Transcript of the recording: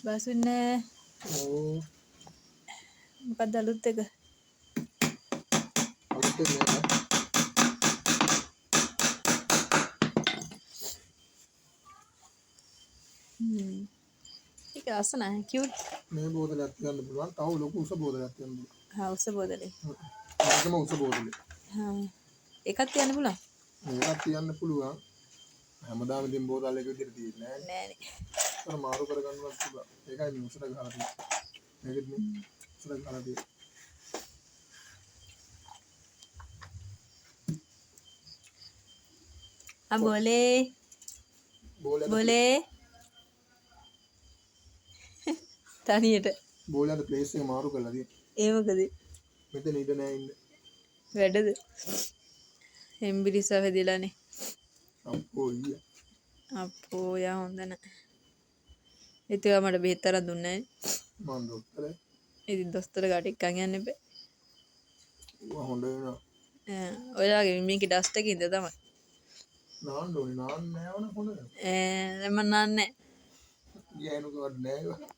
බසුන්නේ ඕ මොකක්ද අලුත් එක? අලුත් එක නෑ. ඒක ලස්සනයි කියුට්. මේ බෝතලයක් තියන්න පුළුවන්. තව ලොකු උස බෝතලයක් තියන්න පුළුවන්. හා උස බෝතලේ. මේකම උස බෝතලේ. හා එකක් තියන්න පුළුවන්. මේකක් තියන්න පුළුවන්. හැමදාම ඉතින් බෝතල් එක විදිහට තියෙන්නේ නෑනේ. නෑනේ. අර මාරු කරගන්නවත් පුළුවන්. ඒකයි මේ උසට ගහලා තියෙන්නේ. මේකෙත් මේ උසට ගහලා තියෙන්නේ. बोले बोले තනියට බෝලයට ප්ලේස් එක මාරු කරලා තියෙන්නේ. ඒ මොකද? මෙතන ඉඳ නෑ ඉන්න. වැඩද? එම්බිරිස වෙදිලානේ. අප්පෝ ඊයා. අප්පෝ යා හොඳ නැහැ. ඉතින් මට බෙහෙත් අරන් දුන්නේ නැහැ. මන් දොස්තරයි. ඉතින් දොස්තර ගාට එක්කන් යන්න එපා. ඌ හොඳ වෙනවා. ඔයාගේ මේකේ ඩස්ට් එකේ ඉඳ තමයි. නාන්න ඕනේ. නාන්න නෑවනම් හොඳ වෙනවා. මම නන්නේ. ගෑනු කවද නෑ.